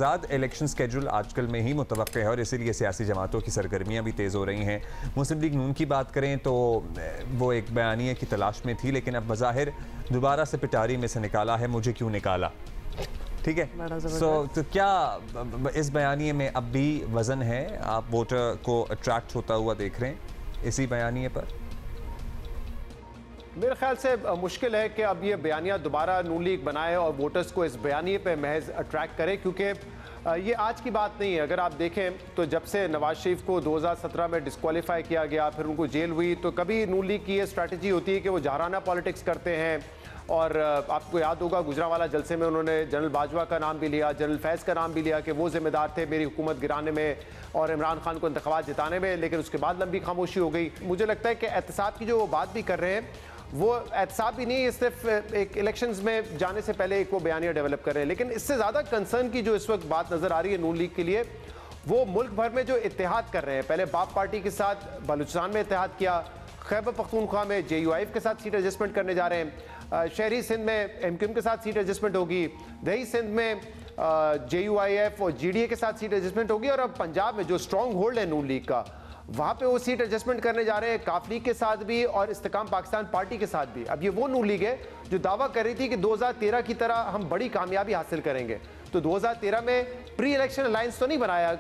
आज़ाद election schedule आजकल में ही मुतवक्के है और इसीलिए सियासी जमातों की सरगर्मियाँ भी तेज़ हो रही हैं। मुस्लिम लीग नून की बात करें तो वो एक बयानिए की तलाश में थी, लेकिन अब बज़ाहिर दोबारा से पिटारी में से निकाला है, मुझे क्यों निकाला। ठीक है, तो क्या इस बयानिए में अब भी वज़न है? आप वोटर को अट्रैक्ट होता हुआ देख रहे हैं इसी बयानिए पर? मेरे ख्याल से मुश्किल है कि अब ये बयानिया दोबारा नून लीग बनाए और वोटर्स को इस बयानिए पे महज अट्रैक्ट करे, क्योंकि ये आज की बात नहीं है। अगर आप देखें तो जब से नवाज शरीफ को 2017 में डिस्क्वालीफाई किया गया, फिर उनको जेल हुई, तो कभी नून लीग की ये स्ट्रैटेजी होती है कि वो जहराना पॉलिटिक्स करते हैं। और आपको याद होगा गुजरांवाला जलसे में उन्होंने जनरल बाजवा का नाम भी लिया, जनरल फैज़ का नाम भी लिया कि वो जिम्मेदार थे मेरी हुकूमत गिराने में और इमरान खान को इंतखाबात जिताने में, लेकिन उसके बाद लंबी खामोशी हो गई। मुझे लगता है कि एहतसाब की जो वो बात भी कर रहे हैं वो एहतसाब भी नहीं है, सिर्फ एक इलेक्शंस में जाने से पहले एक वो बयानिया डेवलप कर रहे हैं। लेकिन इससे ज़्यादा कंसर्न की जो इस वक्त बात नज़र आ रही है नून लीग के लिए, वो मुल्क भर में जो इत्तेहाद कर रहे हैं। पहले बाप पार्टी के साथ बलूचिस्तान में इत्तेहाद किया, खैबर पख्तूनख्वा में JUIF के साथ सीट एडजस्टमेंट करने जा रहे हैं, शहरी सिंध में MQM के साथ सीट एडजस्टमेंट होगी, दही सिंध में JUIF और GDA के साथ सीट एडजस्टमेंट होगी, और अब पंजाब में जो स्ट्रॉन्ग होल्ड है नून लीग का, वहाँ पे वो सीट एडजस्टमेंट करने जा रहे हैं काफ लीग के साथ भी और इस्तेकाम पाकिस्तान पार्टी के साथ भी। अब ये वो नून लीग है जो दावा कर रही थी कि 2013 की तरह हम बड़ी कामयाबी हासिल करेंगे। तो 2013 में प्री इलेक्शन अलायंस तो नहीं बनाया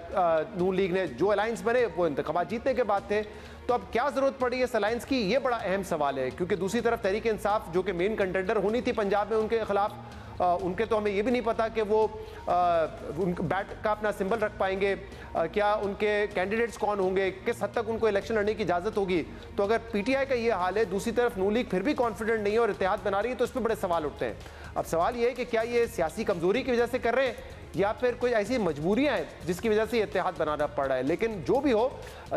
नून लीग ने, जो अलायंस बने वो इंतखाबात जीतने के बाद थे। तो अब क्या जरूरत पड़ी इस अलायंस की, ये बड़ा अहम सवाल है, क्योंकि दूसरी तरफ तहरीक इंसाफ जो कि मेन कंटेंडर होनी थी पंजाब में उनके खिलाफ, उनके तो हमें ये भी नहीं पता कि वो बैट का अपना सिंबल रख पाएंगे, क्या उनके कैंडिडेट्स कौन होंगे, किस हद तक उनको इलेक्शन लड़ने की इजाज़त होगी। तो अगर PTI का ये हाल है, दूसरी तरफ नून लीग फिर भी कॉन्फिडेंट नहीं है और इत्तेहाद बना रही है, तो इस पर बड़े सवाल उठते हैं। अब सवाल ये है कि क्या ये सियासी कमजोरी की वजह से कर रहे हैं या फिर कोई ऐसी मजबूरियां हैं जिसकी वजह से इत्तेहाद बनाना पड़ रहा है। लेकिन जो भी हो,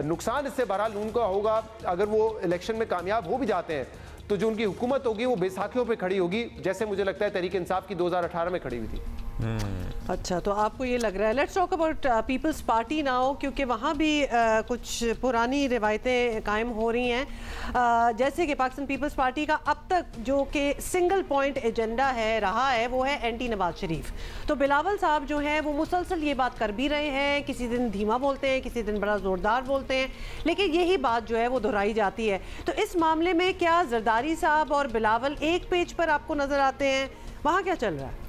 नुकसान इससे बहरहाल नून का होगा। अगर वो इलेक्शन में कामयाब हो भी जाते हैं तो जो उनकी हुकूमत होगी वो बेसाखियों पे खड़ी होगी, जैसे मुझे लगता है तहरीक इंसाफ की 2018 में खड़ी हुई थी। अच्छा, तो आपको ये लग रहा है। Let's talk about People's Party now, क्योंकि वहाँ भी कुछ पुरानी रिवायतें कायम हो रही हैं। जैसे कि पाकिस्तान पीपल्स पार्टी का अब तक जो कि सिंगल पॉइंट एजेंडा है रहा है वो है एंटी नवाज शरीफ। तो बिलावल साहब जो हैं वो मुसलसल ये बात कर भी रहे हैं, किसी दिन धीमा बोलते हैं, किसी दिन बड़ा ज़ोरदार बोलते हैं, लेकिन यही बात जो है वो दोहराई जाती है। तो इस मामले में क्या जरदारी साहब और बिलावल एक पेज पर आपको नज़र आते हैं? वहाँ क्या चल रहा है?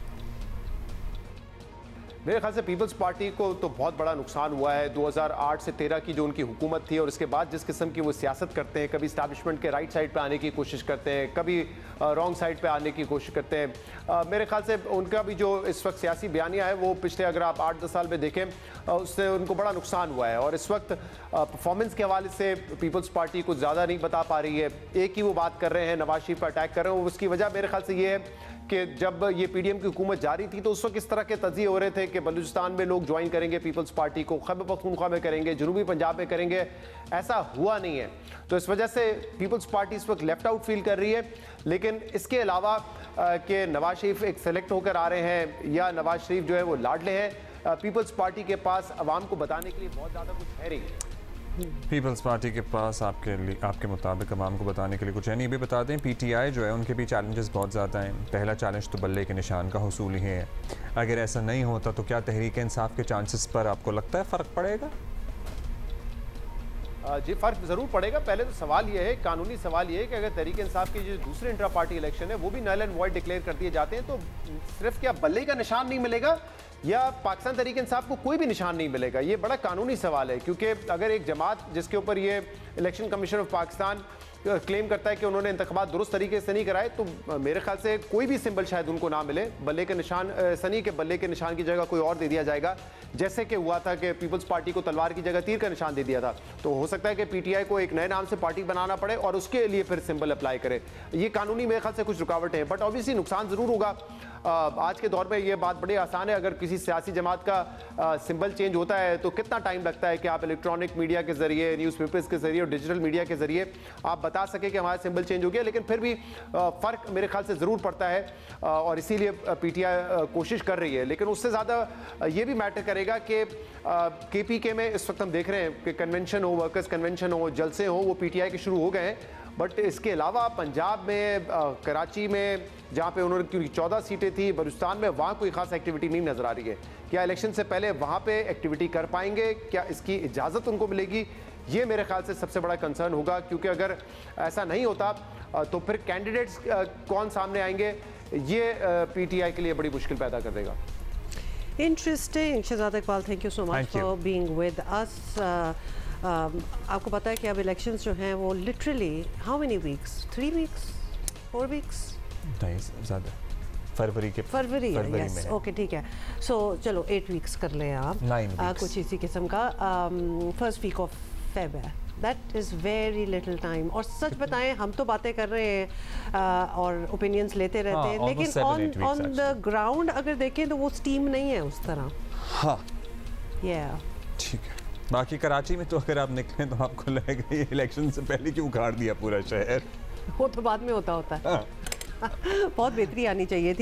मेरे ख्याल से पीपल्स पार्टी को तो बहुत बड़ा नुकसान हुआ है। 2008 से 13 की जो उनकी हुकूमत थी और उसके बाद जिस किस्म की वो सियासत करते हैं, कभी इस्टेब्लिशमेंट के राइट साइड पे आने की कोशिश करते हैं, कभी रॉन्ग साइड पे आने की कोशिश करते हैं। मेरे ख्याल से उनका भी जो इस वक्त सियासी बयानिया है वो पिछले अगर आप 8-10 साल में देखें उससे उनको बड़ा नुकसान हुआ है। और इस वक्त परफॉर्मेंस के हवाले से पीपल्स पार्टी कुछ ज़्यादा नहीं बता पा रही है। एक ही वो बात कर रहे हैं, नवाज शरीफ पर अटैक कर रहे हैं। उसकी वजह मेरे ख्याल से ये है कि जब ये PDM की हुकूमत जारी थी तो उस वक्त इस तरह के तजिए हो रहे थे कि बलूचिस्तान में लोग ज्वाइन करेंगे पीपल्स पार्टी को, खैबर पख्तूनख्वा में करेंगे, जनूबी पंजाब में करेंगे। ऐसा हुआ नहीं है, तो इस वजह से पीपल्स पार्टी इस वक्त लेफ्ट आउट फील कर रही है। लेकिन इसके अलावा कि नवाज शरीफ एक सेलेक्ट होकर आ रहे हैं या नवाज शरीफ जो है वो लाडले हैं, पीपल्स पार्टी के पास अवाम को बताने के लिए बहुत ज़्यादा कुछ है नहीं। पीपल्स पार्टी के पास आपके मुताबिक अवाम को बताने के लिए कुछ है नहीं। भी बता दें PTI जो है उनके भी चैलेंजेस बहुत ज़्यादा हैं। पहला चैलेंज तो बल्ले के निशान का हुसूल ही है। अगर ऐसा नहीं होता तो क्या तहरीक इंसाफ के चांसेस पर आपको लगता है फ़र्क पड़ेगा? जी फ़र्क ज़रूर पड़ेगा। पहले तो सवाल ये है, कानूनी सवाल ये है कि अगर तहरीक इंसाफ के जो दूसरे इंट्रा पार्टी इलेक्शन है वो भी नल एंड वॉइड डिक्लेयर कर दिए जाते हैं तो सिर्फ क्या बल्ले का निशान नहीं मिलेगा या पाकिस्तान तहरीक इंसाफ को कोई भी निशान नहीं मिलेगा? ये बड़ा कानूनी सवाल है, क्योंकि अगर एक जमात जिसके ऊपर ये election commission of Pakistan claim करता है कि उन्होंने इंतखाबात दुरुस्त तरीके से नहीं कराए, तो मेरे ख्याल से कोई भी सिंबल शायद उनको ना मिले। बल्ले के निशान सनी के बल्ले के निशान की जगह कोई और दे दिया जाएगा, जैसे कि हुआ था कि पीपल्स पार्टी को तलवार की जगह तीर का निशान दे दिया था। तो हो सकता है कि PTI को एक नए नाम से पार्टी बनाना पड़े और उसके लिए फिर सिंबल अप्लाई करे। ये कानूनी मेरे ख्याल से कुछ रुकावटें हैं, बट ऑब्वियसली नुकसान ज़रूर होगा। आज के दौर में ये बात बड़ी आसान है। अगर किसी सियासी जमात का सिंबल चेंज होता है तो कितना टाइम लगता है कि आप इलेक्ट्रॉनिक मीडिया के जरिए, न्यूज़पेपर्स के जरिए और डिजिटल मीडिया के जरिए आप बता सके कि हमारा सिंबल चेंज हो गया। लेकिन फिर भी फ़र्क मेरे ख्याल से ज़रूर पड़ता है और इसीलिए PTI कोशिश कर रही है। लेकिन उससे ज़्यादा ये भी मैटर करेगा कि KPK में इस वक्त हम देख रहे हैं कि कन्वेंशन हो, वर्कर्स कन्वेंशन हो, जलसे हो, वो PTI के शुरू हो गए हैं बट इसके अलावा पंजाब में, कराची में, जहाँ पे उन्होंने क्योंकि 14 सीटें थी, बलूचिस्तान में, वहाँ कोई खास एक्टिविटी नहीं नजर आ रही है। क्या इलेक्शन से पहले वहाँ पे एक्टिविटी कर पाएंगे? क्या इसकी इजाज़त उनको मिलेगी? ये मेरे ख्याल से सबसे बड़ा कंसर्न होगा, क्योंकि अगर ऐसा नहीं होता तो फिर कैंडिडेट्स कौन सामने आएंगे, ये पीटीआई के लिए बड़ी मुश्किल पैदा कर देगा। Interesting. Shahzad Iqbal, thank you so much for being with us. आपको पता है कि अब इलेक्शंस जो हैं वो literally how many weeks, 3 weeks, 4 weeks, नहीं ज़्यादा, फरवरी यस, ओके ठीक है। सो चलो 8 वीक्स कर लें आप, 9 वीक्स कुछ इसी किस्म का। फर्स्ट वीक ऑफ फेब है, that is very little time. और सच बताएं, हम तो बातें कर रहे हैं और ओपिनियंस लेते रहते हैं, लेकिन ऑन द ग्राउंड अगर देखें तो वो स्टीम नहीं है उस तरह। हाँ ठीक है। बाकी कराची में तो अगर आप निकलें तो आपको लगेगा ये इलेक्शन से पहले क्यों उखाड़ दिया पूरा शहर। वो तो बाद में होता है। बहुत बेहतरी आनी चाहिए थी।